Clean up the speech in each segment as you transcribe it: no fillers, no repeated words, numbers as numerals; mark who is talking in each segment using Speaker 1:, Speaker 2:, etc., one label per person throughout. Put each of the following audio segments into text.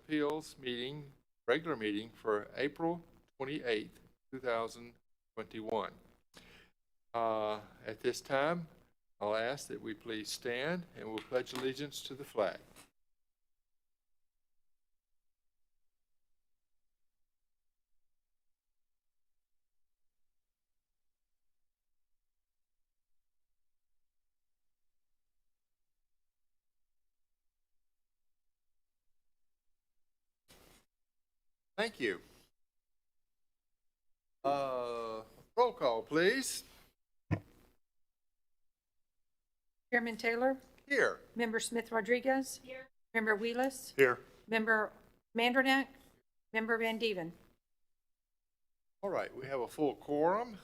Speaker 1: Appeals meeting, regular meeting for April 28th, 2021. At this time, I'll ask that we please stand and we'll pledge allegiance to the flag. Thank you. Roll call, please.
Speaker 2: Chairman Taylor?
Speaker 1: Here.
Speaker 2: Member Smith Rodriguez? Here. Member Wheelis?
Speaker 1: Here.
Speaker 2: Member Mandernack? Member Van Deven?
Speaker 1: All right, we have a full quorum,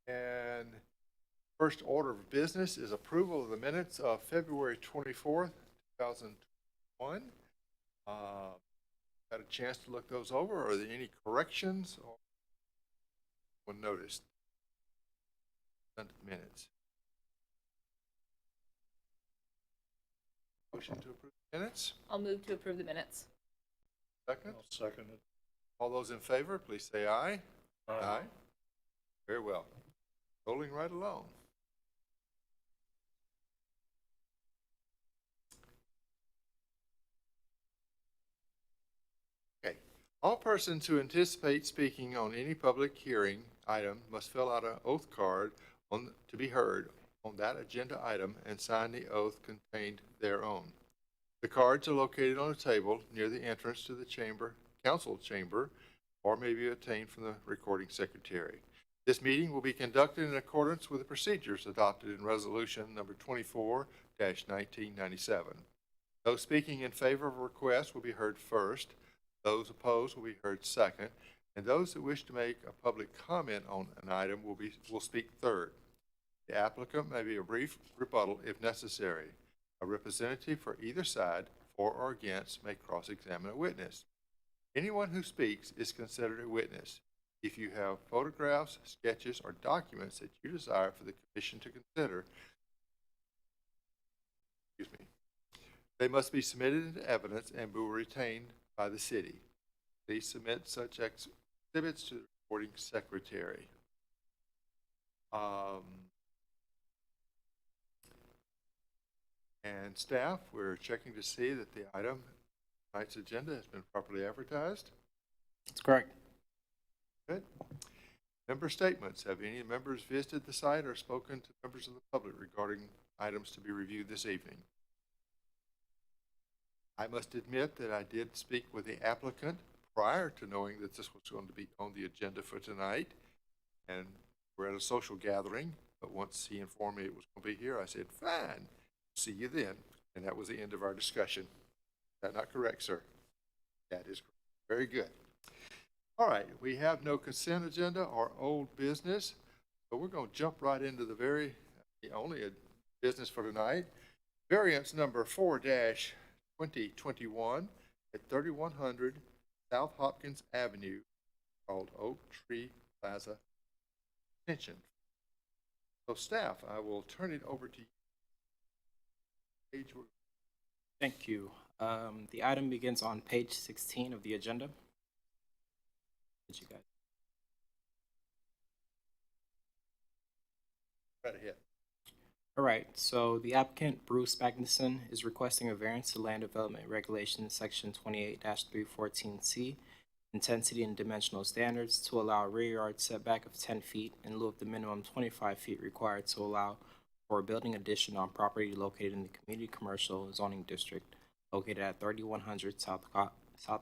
Speaker 1: and first order of business is approval of the minutes of February 24th, 2021. Had a chance to look those over. Are there any corrections or one noticed? Minutes. Motion to approve the minutes?
Speaker 3: I'll move to approve the minutes.
Speaker 1: Second?
Speaker 4: I'll second it.
Speaker 1: All those in favor, please say aye. Aye. Very well. Rolling right along. Okay. All persons who anticipate speaking on any public hearing item must fill out an oath card to be heard on that agenda item and sign the oath contained thereon. The cards are located on a table near the entrance to the council chamber, or may be obtained from the recording secretary. This meeting will be conducted in accordance with the procedures adopted in resolution number 24-1997. Those speaking in favor of a request will be heard first. Those opposed will be heard second, and those that wish to make a public comment on an item will speak third. The applicant may be a brief rebuttal if necessary. A representative for either side, for or against, may cross-examine a witness. Anyone who speaks is considered a witness. If you have photographs, sketches, or documents that you desire for the commission to consider, they must be submitted into evidence and will be retained by the city. Please submit such exhibits to the recording secretary. And staff, we're checking to see that the item tonight's agenda has been properly advertised.
Speaker 5: That's correct.
Speaker 1: Good. Member statements. Have any members visited the site or spoken to members of the public regarding items to be reviewed this evening? I must admit that I did speak with the applicant prior to knowing that this was going to be on the agenda for tonight, and we're at a social gathering, but once he informed me it was going to be here, I said, fine, see you then, and that was the end of our discussion. Is that not correct, sir? That is correct. Very good. All right, we have no consent agenda or old business, so we're going to jump right into the only business for tonight. Variance number 4-2021 at 3100 South Hopkins Avenue, called Oak Tree Plaza Extension. So staff, I will turn it over to you.
Speaker 5: Thank you. The item begins on page 16 of the agenda. Did you guys?
Speaker 1: Right ahead.
Speaker 5: All right, so the applicant, Bruce Magnuson, is requesting a variance to land development regulations section 28-314C, intensity and dimensional standards, to allow a rear yard setback of 10 feet in lieu of the minimum 25 feet required to allow for a building addition on property located in the community commercial zoning district located at 3100 South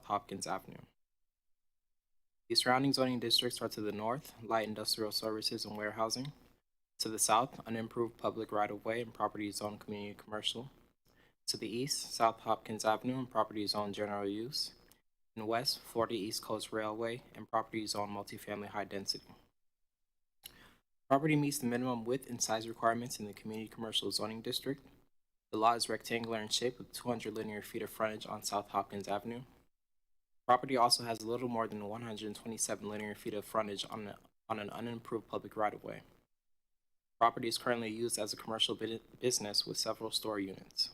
Speaker 5: Hopkins Avenue. The surrounding zoning districts are to the north, light industrial services and warehousing. To the south, unimproved public right-of-way and property zone community commercial. To the east, South Hopkins Avenue and property zone general use. In west, Florida East Coast Railway and property zone multifamily high density. Property meets the minimum width and size requirements in the community commercial zoning district. The lot is rectangular in shape with 200 linear feet of frontage on South Hopkins Avenue. Property also has a little more than 127 linear feet of frontage on an unimproved public right-of-way. Property is currently used as a commercial business with several store units.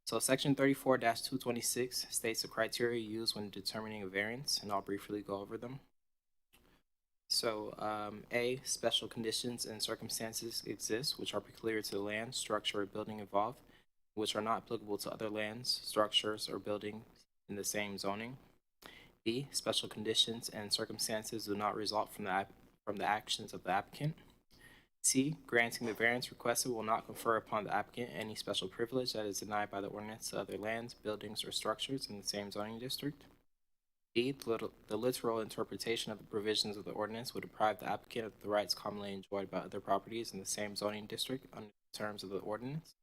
Speaker 5: So section 34-226 states the criteria used when determining a variance, and I'll briefly go over them. So A, special conditions and circumstances exist which are peculiar to the land, structure, or building involved, which are not applicable to other lands, structures, or buildings in the same zoning. B, special conditions and circumstances do not result from the actions of the applicant. C, granting the variance requested will not confer upon the applicant any special privilege that is denied by the ordinance to other lands, buildings, or structures in the same zoning district. D, the literal interpretation of the provisions of the ordinance would deprive the applicant of the rights commonly enjoyed by other properties in the same zoning district under the terms of the ordinance.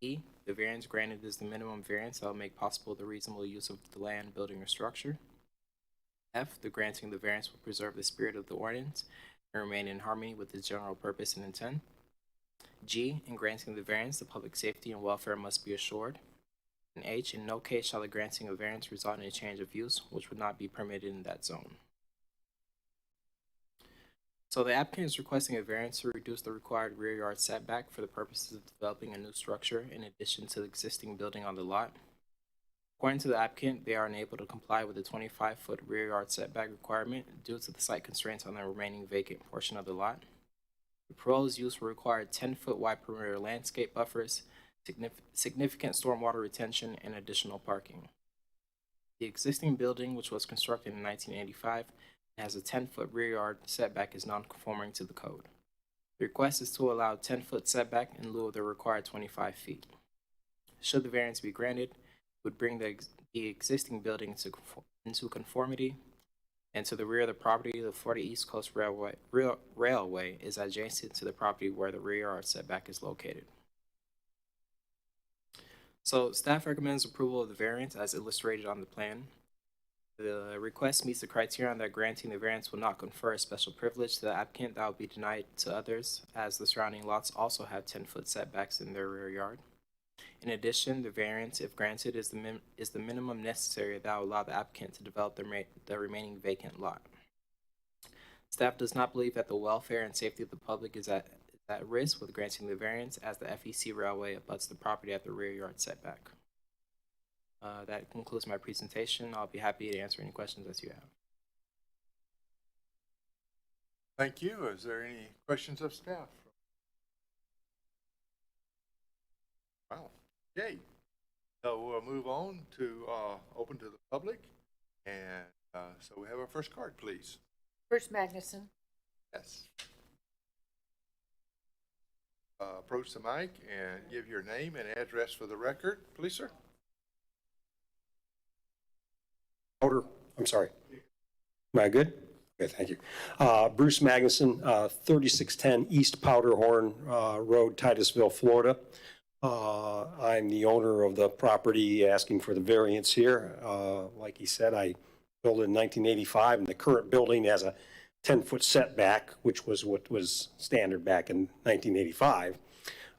Speaker 5: E, the variance granted is the minimum variance that will make possible the reasonable use of the land, building, or structure. F, the granting of the variance will preserve the spirit of the ordinance and remain in harmony with its general purpose and intent. G, in granting the variance, the public safety and welfare must be assured. And H, in no case shall the granting of variance result in a change of use, which would not be permitted in that zone. So the applicant is requesting a variance to reduce the required rear yard setback for the purposes of developing a new structure in addition to the existing building on the lot. According to the applicant, they are unable to comply with the 25-foot rear yard setback requirement due to the site constraints on the remaining vacant portion of the lot. The proposed use will require 10-foot wide perimeter landscape buffers, significant stormwater retention, and additional parking. The existing building, which was constructed in 1985, has a 10-foot rear yard setback, is non-conforming to the code. The request is to allow 10-foot setback in lieu of the required 25 feet. Should the variance be granted, would bring the existing building into conformity, and to the rear of the property, the Florida East Coast Railway is adjacent to the property where the rear yard setback is located. So staff recommends approval of the variance as illustrated on the plan. The request meets the criterion that granting the variance will not confer a special privilege to the applicant that will be denied to others, as the surrounding lots also have 10-foot setbacks in their rear yard. In addition, the variance, if granted, is the minimum necessary that will allow the applicant to develop the remaining vacant lot. Staff does not believe that the welfare and safety of the public is at risk with granting the variance, as the FEC Railway abuts the property at the rear yard setback. That concludes my presentation. I'll be happy to answer any questions that you have.
Speaker 1: Thank you. Is there any questions of staff? Wow. Okay. So we'll move on to open to the public. And so we have our first card, please.
Speaker 2: Bruce Magnuson.
Speaker 1: Yes. Approach the mic and give your name and address for the record, please, sir.
Speaker 3: I'm sorry. Am I good? Okay, thank you. Bruce Magnuson, 3610 East Powderhorn Road, Titusville, Florida. I'm the owner of the property asking for the variance here. Like he said, I built it in 1985, and the current building has a 10-foot setback, which was what was standard back in 1985.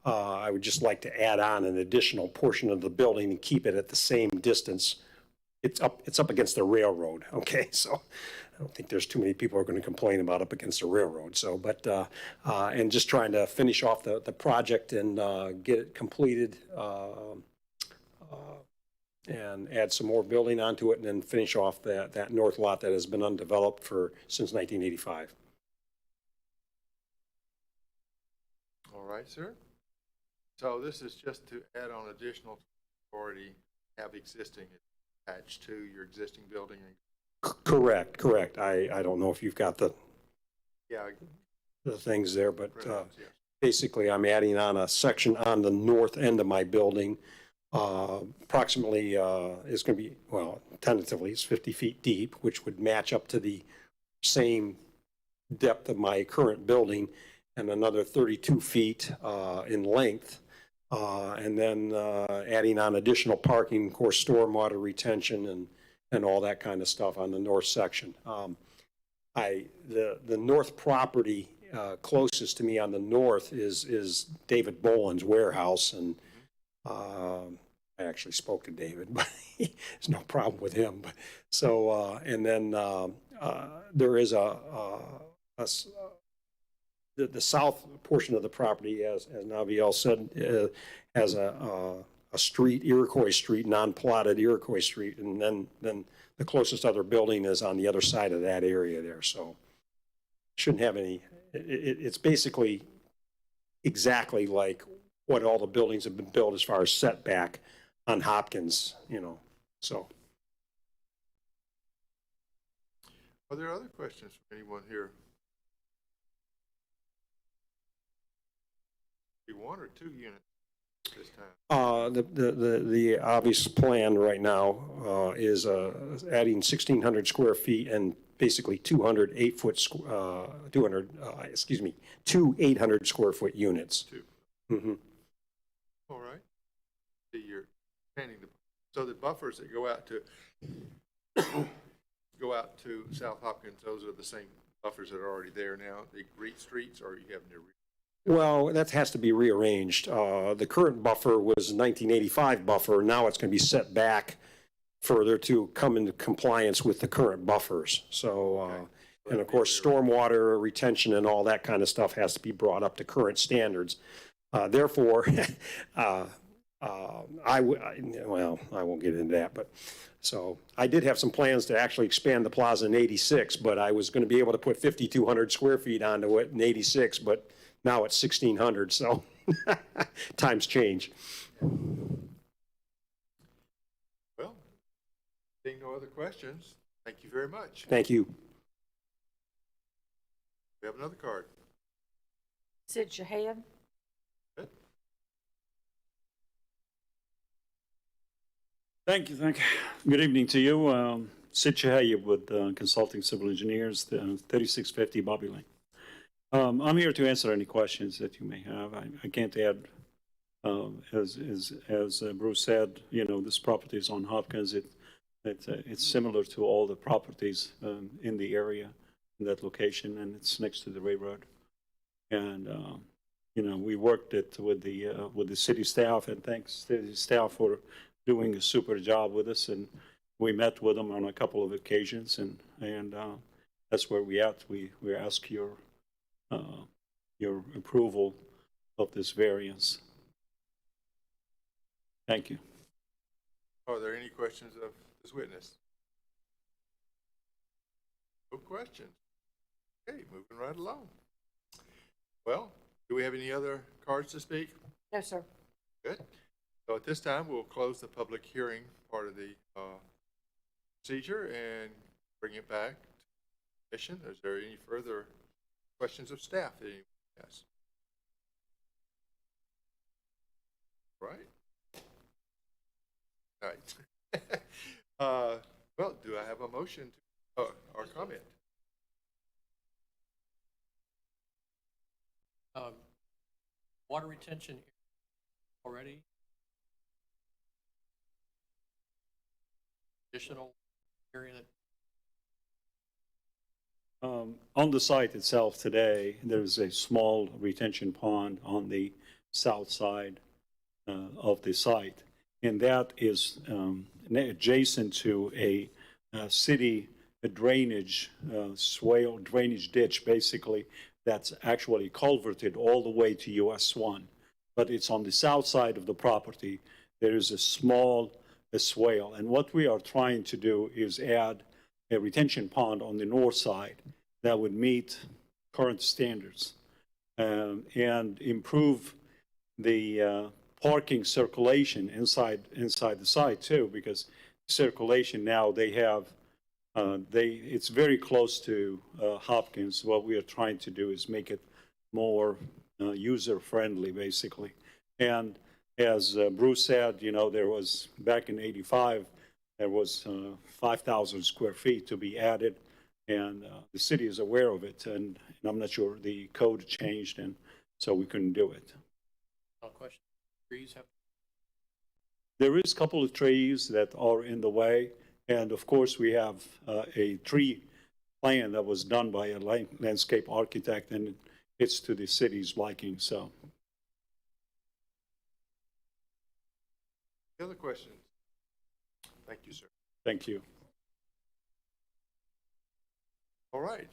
Speaker 3: I would just like to add on an additional portion of the building and keep it at the same distance. It's up against the railroad, okay? So I don't think there's too many people who are going to complain about up against the railroad. So, but, and just trying to finish off the project and get it completed and add some more building onto it, and then finish off that north lot that has been undeveloped since 1985.
Speaker 1: All right, sir. So this is just to add on additional authority have existing attached to your existing building.
Speaker 3: Correct. I don't know if you've got the things there, but
Speaker 1: Yes.
Speaker 3: basically I'm adding on a section on the north end of my building. Approximately is going to be, well, tentatively it's 50 feet deep, which would match up to the same depth of my current building, and another 32 feet in length. And then adding on additional parking, of course, stormwater retention and all that kind of stuff on the north section. The north property closest to me on the north is David Boland's warehouse, and I actually spoke to David, but there's no problem with him. But so and then there is the south portion of the property, as Naviel said, has a street, Iroquois Street, non-plotted Iroquois Street, and then the closest other building is on the other side of that area there, so shouldn't have any, it's basically exactly like what all the buildings have been built as far as setback on Hopkins, you know, so.
Speaker 1: Are there other questions from anyone here? Be one or two units this time?
Speaker 3: The obvious plan right now is adding 1,600 square feet and basically 200 two 800 square foot units.
Speaker 1: Two.
Speaker 3: Mm-hmm.
Speaker 1: All right. See, you're expanding so the buffers that go out to South Hopkins, those are the same buffers that are already there now, the streets, or you have new?
Speaker 3: Well, that has to be rearranged. The current buffer was 1985 buffer. Now it's going to be set back further to come into compliance with the current buffers. So,
Speaker 1: Okay.
Speaker 3: and of course, stormwater retention and all that kind of stuff has to be brought up to current standards. Therefore, I won't get into that, but so I did have some plans to actually expand the plaza in 86, but I was going to be able to put 5,200 square feet onto it in 86, but now it's 1,600, so times change.
Speaker 1: Well, seeing no other questions, thank you very much.
Speaker 3: Thank you.
Speaker 1: We have another card.
Speaker 2: Sid Shahab.
Speaker 1: Good.
Speaker 4: Thank you. Good evening to you. Sid Shahab with Consulting Civil Engineers, 3650 Bobby Lane. I'm here to answer any questions that you may have. I can't add, as Bruce said, you know, this property is on Hopkins. It's similar to all the properties in the area, in that location, and it's next to the railroad. And you know, we worked it with the city staff, and thanks to the staff for doing a super job with us. And we met with them on a couple of occasions, and that's where we at. We ask your approval of this variance. Thank you.
Speaker 1: Are there any questions of this witness? No questions. Okay, moving right along. Well, do we have any other cards to speak?
Speaker 2: No, sir.
Speaker 1: Good. So at this time, we'll close the public hearing part of the procedure and bring it back to the commission. Is there any further questions of staff that anyone has? Right. All right. Well, do I have a motion to, or comment?
Speaker 6: Water retention already. Additional area that.
Speaker 4: On the site itself today, there's a small retention pond on the south side of the site, and that is adjacent to a city drainage swale, drainage ditch, basically, that's actually culverted all the way to US 1. But it's on the south side of the property. There is a small swale, and what we are trying to do is add a retention pond on the north side that would meet current standards and improve the parking circulation inside the site too, because circulation now they have it's very close to Hopkins. What we are trying to do is make it more user friendly, basically. And as Bruce said, you know, there was back in '85 there was 5,000 square feet to be added, and the city is aware of it. And I'm not sure the code changed, and so we couldn't do it.
Speaker 6: Question. Trees have.
Speaker 4: There is a couple of trees that are in the way, and of course we have a tree plan that was done by a landscape architect, and it's to the city's liking. So,
Speaker 1: Any other questions? Thank you, sir.
Speaker 4: thank you.
Speaker 1: All right.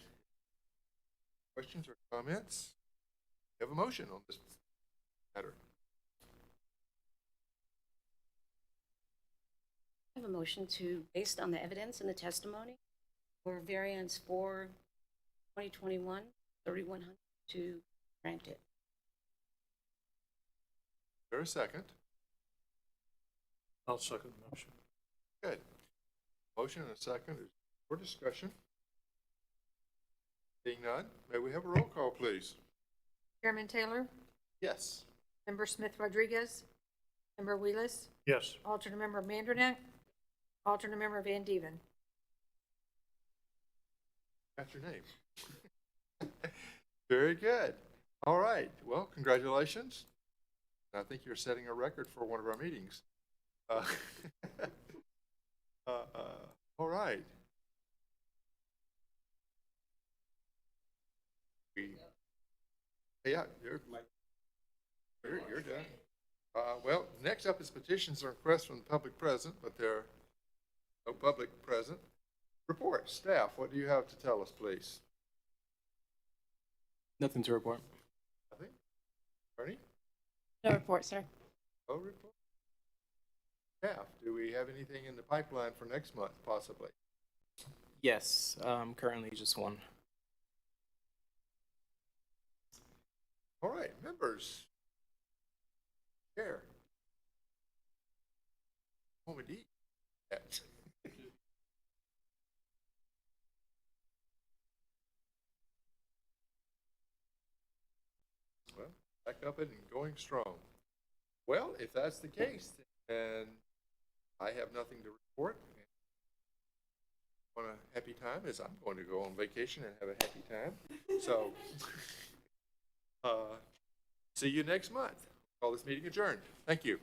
Speaker 1: Questions or comments? We have a motion on this matter.
Speaker 7: a motion to, based on the evidence and the testimony, for variance for 2021, 3100 to grant it.
Speaker 1: Is there a second?
Speaker 6: I'll second the motion.
Speaker 1: Good. Motion and a second is for discussion. Seeing none, may we have a roll call, please?
Speaker 2: Chairman Taylor,
Speaker 1: Yes.
Speaker 2: Member Smith Rodriguez, Member Wheelis,
Speaker 6: Yes.
Speaker 2: Alternate Member Mandernack, Alternate Member Van Deven.
Speaker 1: Got your name. Very good. All right. Well, congratulations. I think you're setting a record for one of our meetings. All right. Yeah, you're done. Well, next up is petitions and requests from the public present, but there are no public present. Report, staff, what do you have to tell us, please?
Speaker 5: Nothing to report.
Speaker 1: Nothing? Bernie?
Speaker 7: No report, sir.
Speaker 1: No report? Staff, do we have anything in the pipeline for next month, possibly?
Speaker 5: Yes, currently just one.
Speaker 1: All right, members. Chair. What would eat? Well, back up and going strong. Well, if that's the case, then I have nothing to report. Want a happy time, as I'm going to go on vacation and have a happy time. So, see you next month. Call this meeting adjourned. Thank you.